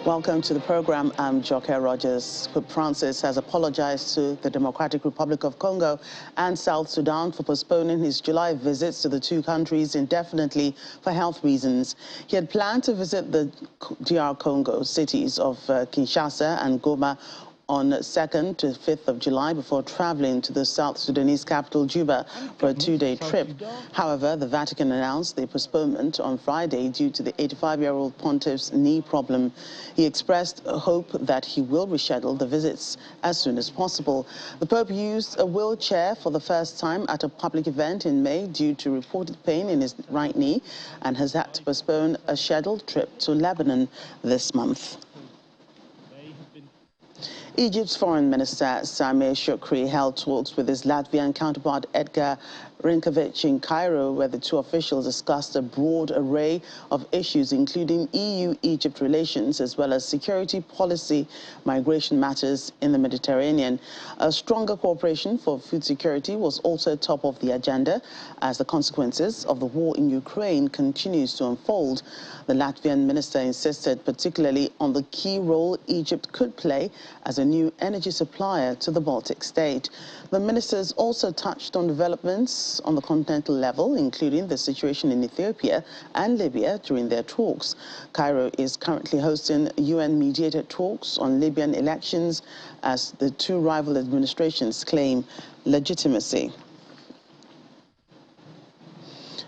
Welcome to the program. I'm Joke Rogers. Pope Francis has apologized to the Democratic Republic of Congo and South Sudan for postponing his July visits to the two countries indefinitely for health reasons. He had planned to visit the DR Congo cities of Kinshasa and Goma on 2nd to 5th of July before traveling to the South Sudanese capital, Juba, for a two-day trip. However, the Vatican announced the postponement on Friday due to the 85-year-old pontiff's knee problem. He expressed hope that he will reschedule the visits as soon as possible. The Pope used a wheelchair for the first time at a public event in May due to reported pain in his right knee and has had to postpone a scheduled trip to Lebanon this month. Egypt's Foreign Minister Sameh Shoukry held talks with his Latvian counterpart Edgar Rinkovic in Cairo, where the two officials discussed a broad array of issues, including EU-Egypt relations, as well as security policy, migration matters in the Mediterranean. A stronger cooperation for food security was also top of the agenda, as the consequences of the war in Ukraine continues to unfold. The Latvian minister insisted particularly on the key role Egypt could play as a new energy supplier to the Baltic state. The ministers also touched on developments on the continental level, including the situation in Ethiopia and Libya during their talks. Cairo is currently hosting UN-mediated talks on Libyan elections as the two rival administrations claim legitimacy.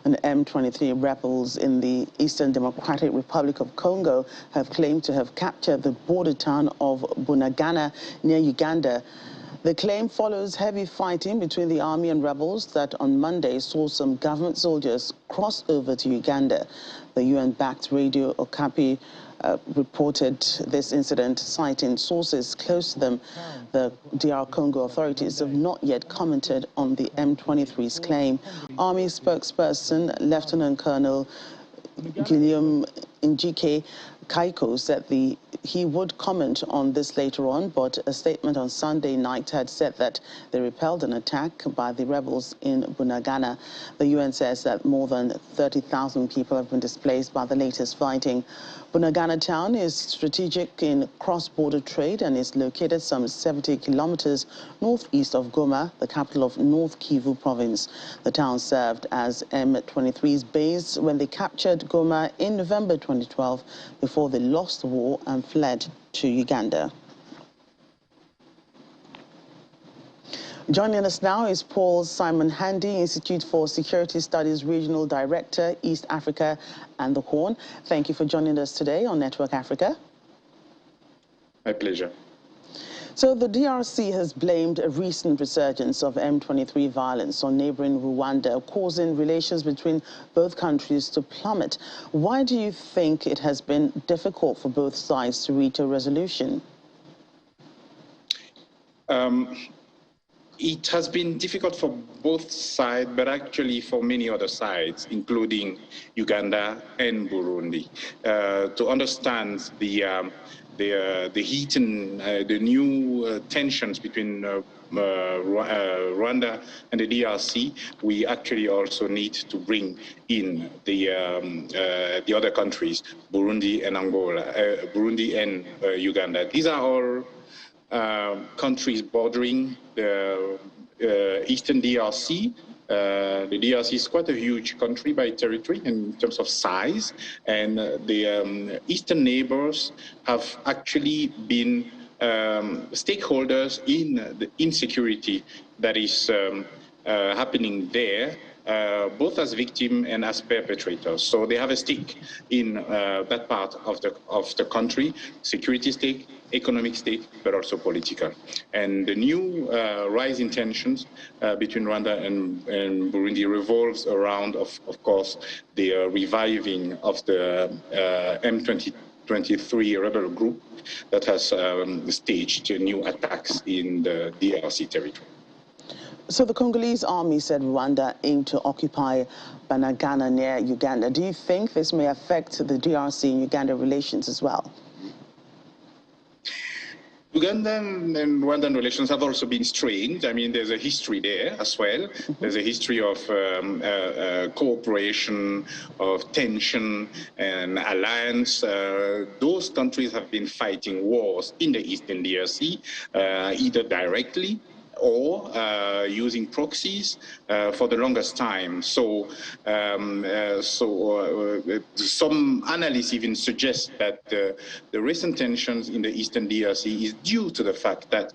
And M23 rebels in the Eastern Democratic Republic of Congo have claimed to have captured the border town of Bunagana near Uganda. The claim follows heavy fighting between the army and rebels that on Monday saw some government soldiers cross over to Uganda. The UN-backed Radio Okapi reported this incident, citing sources close to them. The DR Congo authorities have not yet commented on the M23's claim. Army spokesperson Lieutenant Colonel Guillaume Njike Kaiko said he would comment on this later on, but a statement on Sunday night had said that they repelled an attack by the rebels in Bunagana. The UN says that more than 30,000 people have been displaced by the latest fighting. Bunagana town is strategic in cross-border trade and is located some 70 kilometers northeast of Goma, the capital of North Kivu province. The town served as M23's base when they captured Goma in November 2012 before they lost the war and fled to Uganda. Joining us now is Paul Simon Handy, Institute for Security Studies Regional Director, East Africa and the Horn. Thank you for joining us today on Network Africa. My pleasure. So the DRC has blamed a recent resurgence of M23 violence on neighboring Rwanda, causing relations between both countries to plummet. Why do you think it has been difficult for both sides to reach a resolution? It has been difficult for both sides, but actually for many other sides, including Uganda and Burundi, to understand the heat and the new tensions between Rwanda and the DRC. We actually also need to bring in the other countries, Burundi and Angola, Burundi and Uganda. These are all countries bordering the eastern DRC. The DRC is quite a huge country by territory in terms of size, and the eastern neighbors have actually been stakeholders in the insecurity that is happening there, both as victim and as perpetrators. So they have a stake in that part of the country, security stake, economic stake, but also political. And the new rise in tensions between Rwanda and Burundi revolves around, of course, the reviving of the M23 rebel group that has staged new attacks in the DRC territory. So the Congolese army said Rwanda aimed to occupy Bunagana near Uganda. Do you think this may affect the DRC and Uganda relations as well? Ugandan and Rwandan relations have also been strained. I mean, there's a history there as well. There's a history of cooperation, of tension and alliance. Those countries have been fighting wars in the Eastern DRC, either directly or using proxies for the longest time. So, some analysts even suggest that the recent tensions in the Eastern DRC is due to the fact that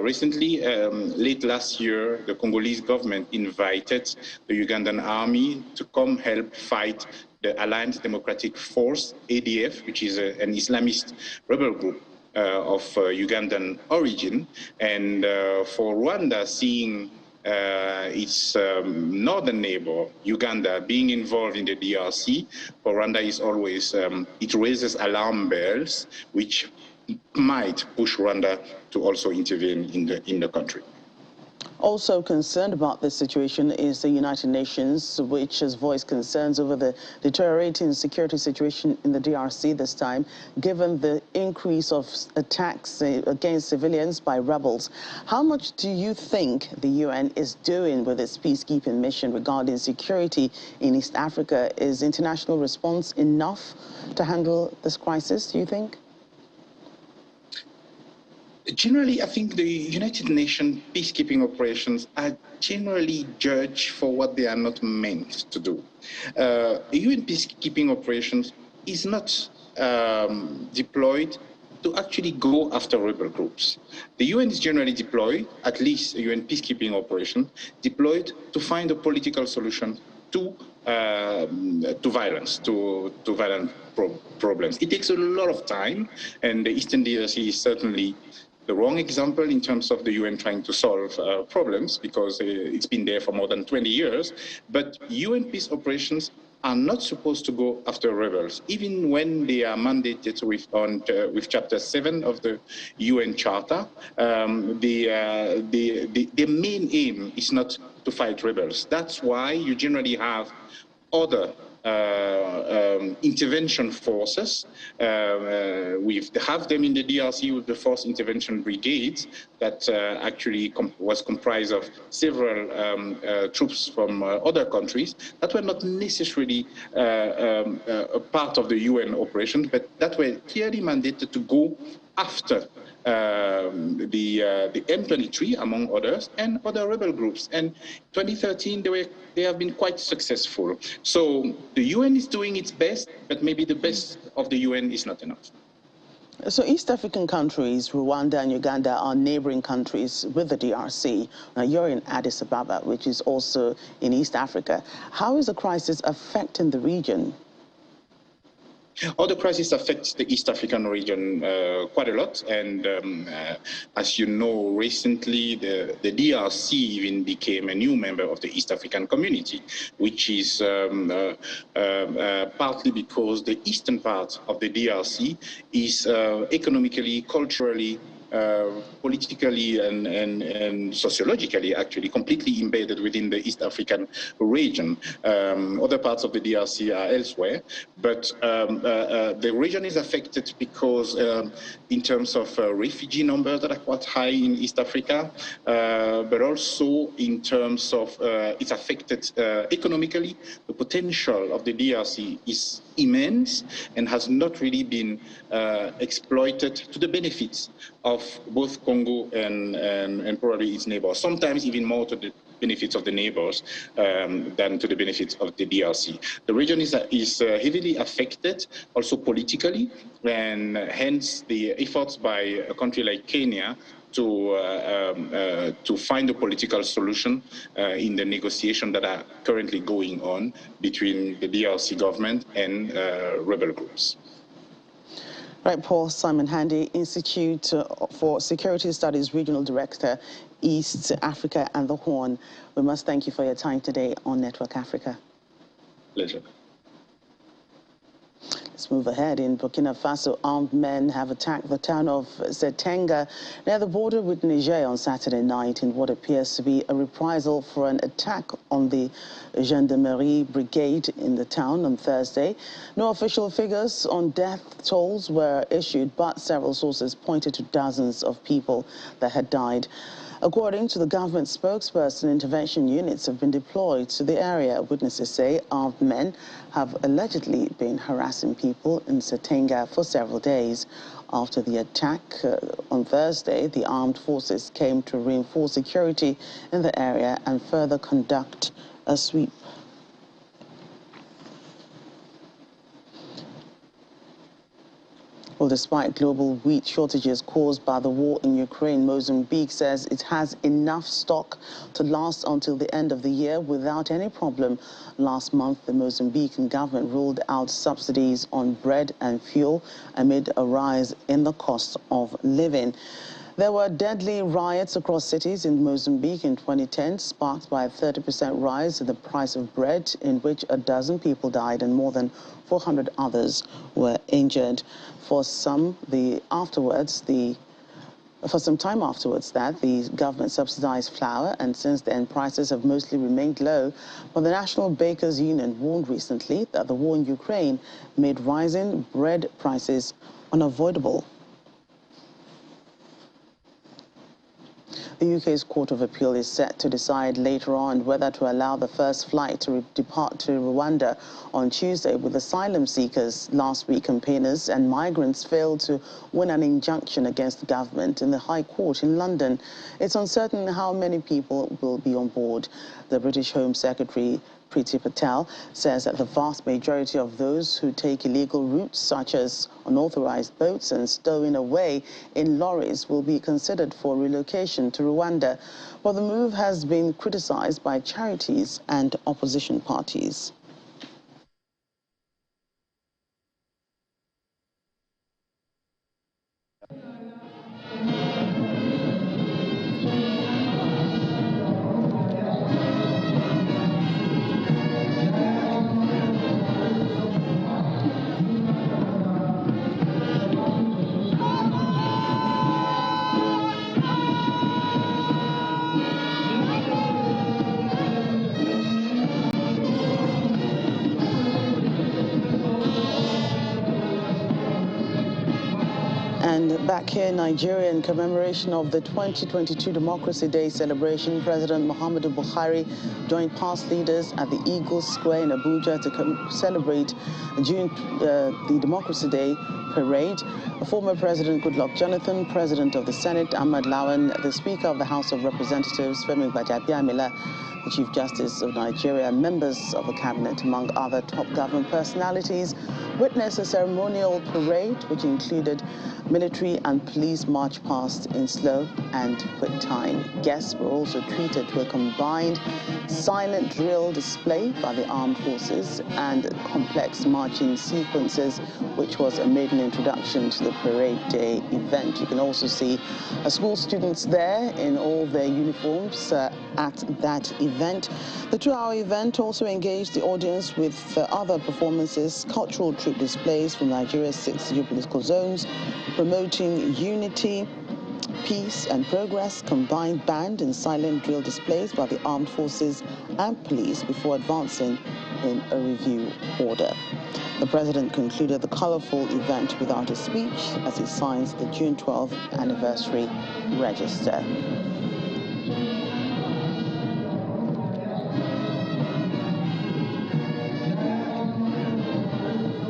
recently, late last year, the Congolese government invited the Ugandan army to come help fight the Alliance Democratic Force, ADF, which is an Islamist rebel group of Ugandan origin, and for Rwanda, seeing its northern neighbor, Uganda, being involved in the DRC, for Rwanda is always, it raises alarm bells, which might push Rwanda to also intervene in the country. Also concerned about this situation is the United Nations, which has voiced concerns over the deteriorating security situation in the DRC this time, given the increase of attacks against civilians by rebels. How much do you think the UN is doing with its peacekeeping mission regarding security in East Africa? Is international response enough to handle this crisis, do you think? Generally, I think the United Nations peacekeeping operations are generally judged for what they are not meant to do. UN peacekeeping operations is not deployed to actually go after rebel groups. The UN is generally deployed, at least a UN peacekeeping operation, deployed to find a political solution to violence, to violent problems. It takes a lot of time, and the Eastern DRC is certainly the wrong example in terms of the UN trying to solve problems, because it's been there for more than 20 years. But UN peace operations are not supposed to go after rebels, even when they are mandated with Chapter 7 of the UN Charter. The main aim is not to fight rebels. That's why you generally have other intervention forces. We have them in the DRC with the Force Intervention Brigades that actually was comprised of several troops from other countries that were not necessarily a part of the UN operation, but that were clearly mandated to go after the M23, among others, and other rebel groups. And 2013, they have been quite successful. So the UN is doing its best, but maybe the best of the UN is not enough. So East African countries, Rwanda and Uganda, are neighboring countries with the DRC. Now, you're in Addis Ababa, which is also in East Africa. How is the crisis affecting the region? All the crisis affects the East African region quite a lot, and as you know, recently the DRC even became a new member of the East African community, which is partly because the eastern part of the DRC is economically, culturally, politically and sociologically actually completely embedded within the East African region. Other parts of the DRC are elsewhere, but the region is affected because in terms of refugee numbers that are quite high in East Africa, but also in terms of it's affected economically. The potential of the DRC is immense and has not really been exploited to the benefits of both Congo and probably its neighbors, sometimes even more to the benefits of the neighbors than to the benefits of the DRC. The region is heavily affected also politically, and hence the efforts by a country like Kenya to find a political solution in the negotiations that are currently going on between the DRC government and rebel groups. Right, Paul Simon Handy, Institute for Security Studies Regional Director, East Africa and the Horn. We must thank you for your time today on Network Africa. Pleasure. Let's move ahead. In Burkina Faso, armed men have attacked the town of Zetenga near the border with Niger on Saturday night in what appears to be a reprisal for an attack on the gendarmerie brigade in the town on Thursday. No official figures on death tolls were issued, but several sources pointed to dozens of people that had died. According to the government spokesperson, intervention units have been deployed to the area. Witnesses say armed men have allegedly been harassing people in Zetenga for several days. After the attack on Thursday, the armed forces came to reinforce security in the area and further conduct a sweep. Well, despite global wheat shortages caused by the war in Ukraine, Mozambique says it has enough stock to last until the end of the year without any problem. Last month, the Mozambican government ruled out subsidies on bread and fuel amid a rise in the cost of living. There were deadly riots across cities in Mozambique in 2010, sparked by a 30% rise in the price of bread, in which a dozen people died and more than 400 others were injured. For some time afterwards, the government subsidized flour, and since then prices have mostly remained low. But the National Bakers Union warned recently that the war in Ukraine made rising bread prices unavoidable. The UK's Court of Appeal is set to decide later on whether to allow the first flight to depart to Rwanda on Tuesday, with asylum seekers. Last week, campaigners and migrants failed to win an injunction against the government in the High Court in London. It's uncertain how many people will be on board. The British Home Secretary Priti Patel says that the vast majority of those who take illegal routes, such as unauthorized boats and stowing away in lorries, will be considered for relocation to Rwanda. But the move has been criticized by charities and opposition parties. And back here in Nigeria, in commemoration of the 2022 Democracy Day celebration, President Muhammadu Buhari joined past leaders at the Eagle Square in Abuja to celebrate the Democracy Day parade. Former President Goodluck Jonathan, President of the Senate Ahmad Lawan, the Speaker of the House of Representatives Femi Gbajabiamila, the Chief Justice of Nigeria, members of the cabinet, among other top government personalities, witnessed a ceremonial parade which included military and police march past in slow and quick time. Guests were also treated to a combined silent drill display by the armed forces and complex marching sequences, which was a maiden introduction to the parade day event. You can also see school students there in all their uniforms at that event. The 2-hour event also engaged the audience with other performances, cultural troop displays from Nigeria's 6 geopolitical zones, promoting unity, peace and progress, combined band and silent drill displays by the armed forces and police before advancing in a review order. The president concluded the colorful event without a speech as he signs the June 12th anniversary register.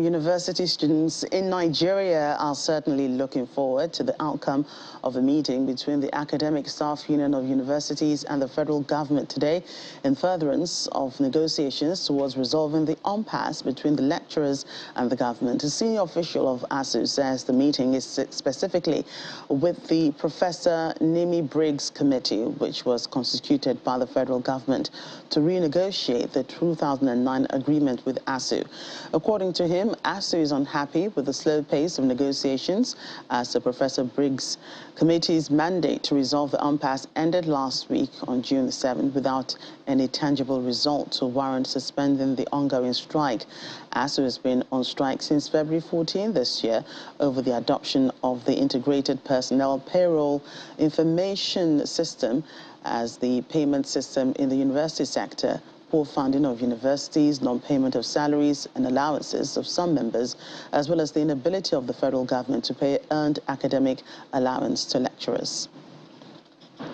University students in Nigeria are certainly looking forward to the outcome of a meeting between the Academic Staff Union of Universities and the federal government today in furtherance of negotiations towards resolving the impasse between the lecturers and the government. A senior official of ASU says the meeting is specifically with the Professor Nimi Briggs Committee, which was constituted by the federal government to renegotiate the 2009 agreement with ASU. According to him, reform, ASU is unhappy with the slow pace of negotiations as the Professor Briggs Committee's mandate to resolve the impasse ended last week on June the 7th without any tangible result to warrant suspending the ongoing strike. ASU has been on strike since February 14 this year over the adoption of the Integrated Personnel Payroll Information System as the payment system in the university sector. Poor funding of universities, non-payment of salaries and allowances of some members, as well as the inability of the federal government to pay earned academic allowance to lecturers.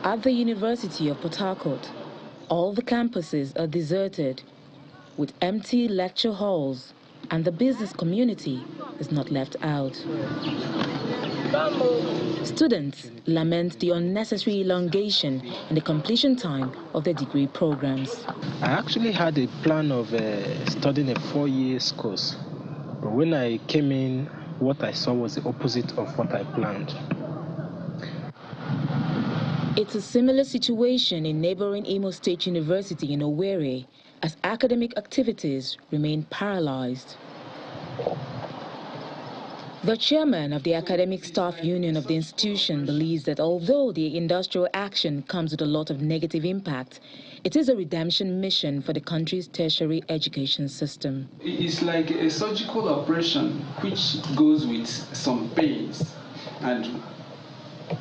At the University of Port Harcourt, all the campuses are deserted, with empty lecture halls, and the business community is not left out. Students lament the unnecessary elongation in the completion time of their degree programs. I actually had a plan of studying a 4-year course, but when I came in, what I saw was the opposite of what I planned. It's a similar situation in neighboring Imo State University in Owerri, as academic activities remain paralyzed. The chairman of the Academic Staff Union of the institution believes that although the industrial action comes with a lot of negative impact, it is a redemption mission for the country's tertiary education system. It's like a surgical operation which goes with some pains and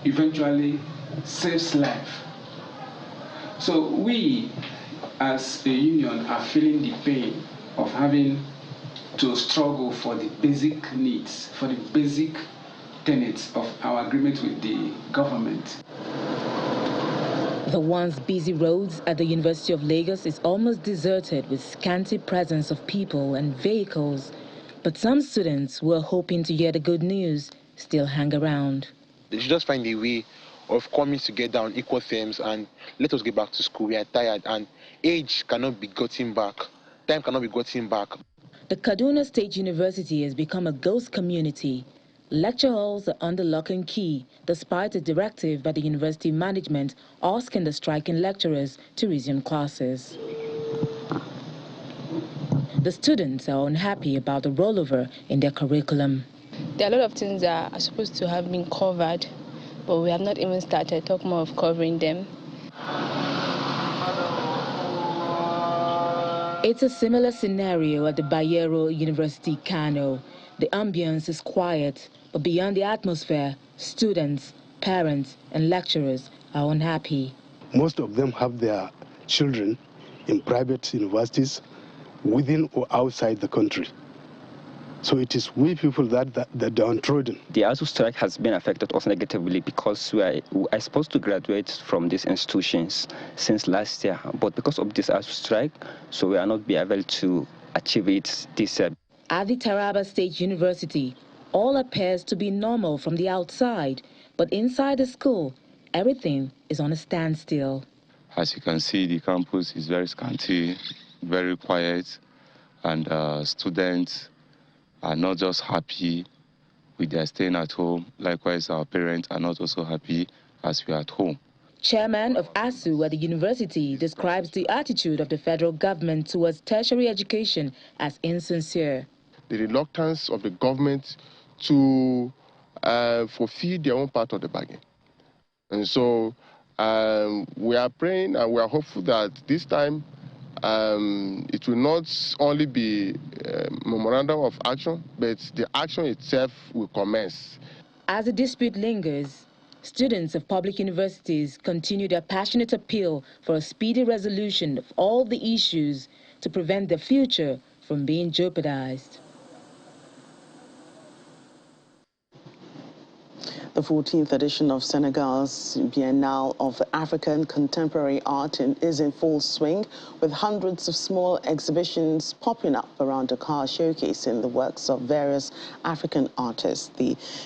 eventually saves life. So we, as a union, are feeling the pain of having to struggle for the basic needs, for the basic tenets of our agreement with the government. The once busy roads at the University of Lagos is almost deserted with scanty presence of people and vehicles. But some students who are hoping to hear the good news still hang around. They should just find a way of coming together on equal terms and let us get back to school. We are tired and age cannot be gotten back. Time cannot be gotten back. The Kaduna State University has become a ghost community. Lecture halls are under lock and key, despite a directive by the university management asking the striking lecturers to resume classes. The students are unhappy about the rollover in their curriculum. There are a lot of things that are supposed to have been covered, but we have not even started talking more of covering them. It's a similar scenario at the Bayero University, Kano. The ambience is quiet, but beyond the atmosphere, students, parents, and lecturers are unhappy. Most of them have their children in private universities within or outside the country. So it is we people that are downtrodden. The ASU strike has been affected us negatively because we are supposed to graduate from these institutions since last year. But because of this ASU strike, so we are not be able to achieve it this year. At the Taraba State University, all appears to be normal from the outside, but inside the school, everything is on a standstill. As you can see, the campus is very scanty, very quiet, and students are not just happy with their staying at home. Likewise, our parents are not also happy as we are at home. Chairman of ASU at the university describes the attitude of the federal government towards tertiary education as insincere. The reluctance of the government to fulfill their own part of the bargain. And so we are praying and we are hopeful that this time it will not only be a memorandum of action, but the action itself will commence. As the dispute lingers, students of public universities continue their passionate appeal for a speedy resolution of all the issues to prevent their future from being jeopardized. The 14th edition of Senegal's Biennale of African Contemporary Art is in full swing, with hundreds of small exhibitions popping up around Dakar showcasing the works of various African artists.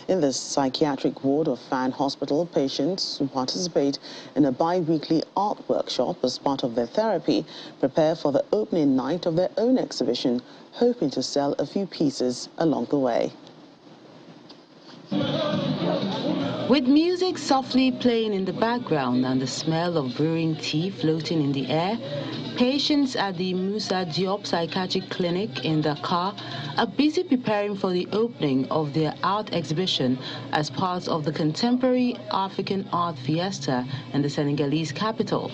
In the psychiatric ward of Fan Hospital, patients who participate in a bi-weekly art workshop as part of their therapy prepare for the opening night of their own exhibition, hoping to sell a few pieces along the way. With music softly playing in the background and the smell of brewing tea floating in the air, patients at the Moussa Diop Psychiatric Clinic in Dakar are busy preparing for the opening of their art exhibition as part of the Contemporary African Art Fiesta in the Senegalese capital.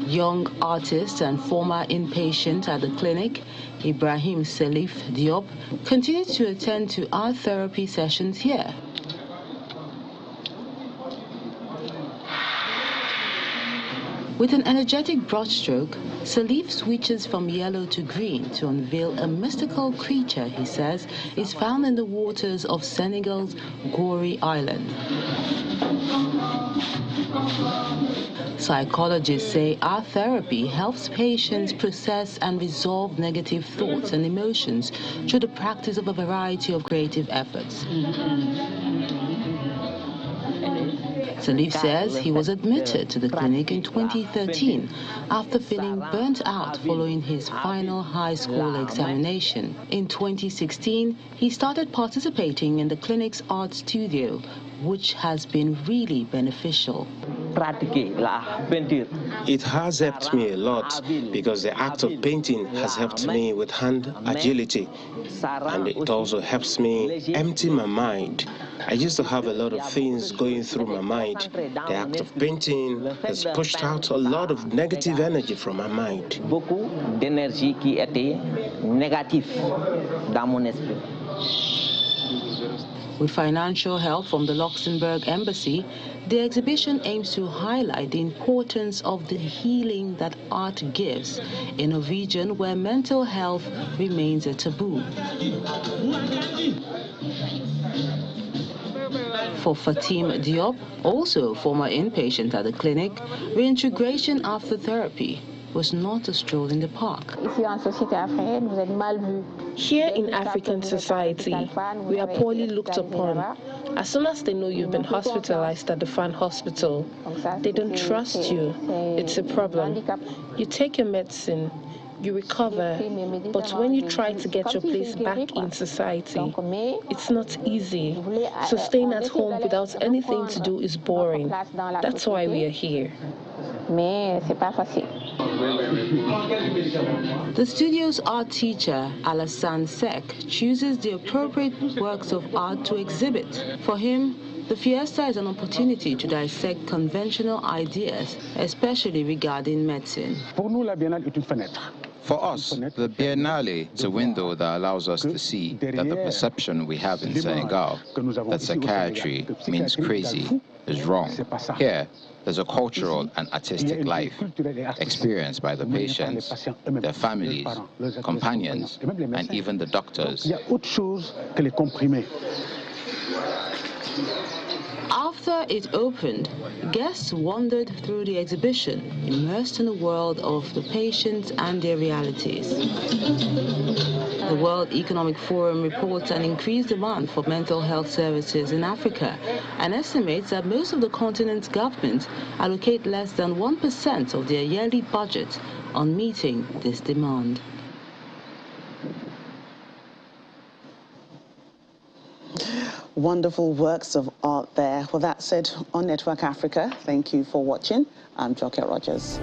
Young artist and former inpatient at the clinic, Ibrahim Salif Diop, continued to attend to art therapy sessions here. With an energetic brushstroke, Salif switches from yellow to green to unveil a mystical creature he says is found in the waters of Senegal's Gorée Island. Psychologists say art therapy helps patients process and resolve negative thoughts and emotions through the practice of a variety of creative efforts. Salif says he was admitted to the clinic in 2013 after feeling burnt out following his final high school examination. In 2016, he started participating in the clinic's art studio, which has been really beneficial. It has helped me a lot because the act of painting has helped me with hand agility, and it also helps me empty my mind. I used to have a lot of things going through my mind. The act of painting has pushed out a lot of negative energy from my mind. With financial help from the Luxembourg Embassy, the exhibition aims to highlight the importance of the healing that art gives in a region where mental health remains a taboo. For Fatim Diop, also former inpatient at the clinic, reintegration after therapy was not a stroll in the park. Here in African society, we are poorly looked upon. As soon as they know you've been hospitalized at the Fan Hospital, they don't trust you. It's a problem. You take your medicine, you recover, but when you try to get your place back in society, it's not easy. So staying at home without anything to do is boring. That's why we are here. The studio's art teacher, Alassane Sek, chooses the appropriate works of art to exhibit. For him, the fiesta is an opportunity to dissect conventional ideas, especially regarding medicine. For us, the Biennale is a window that allows us to see that the perception we have in Senegal, that psychiatry means crazy, is wrong. Here, there's a cultural and artistic life experienced by the patients, their families, companions, and even the doctors. After it opened, guests wandered through the exhibition, immersed in the world of the patients and their realities. The World Economic Forum reports an increased demand for mental health services in Africa and estimates that most of the continent's governments allocate less than 1% of their yearly budget on meeting this demand. Wonderful works of art there. Well, that said, on Network Africa, thank you for watching. I'm Joke Rogers.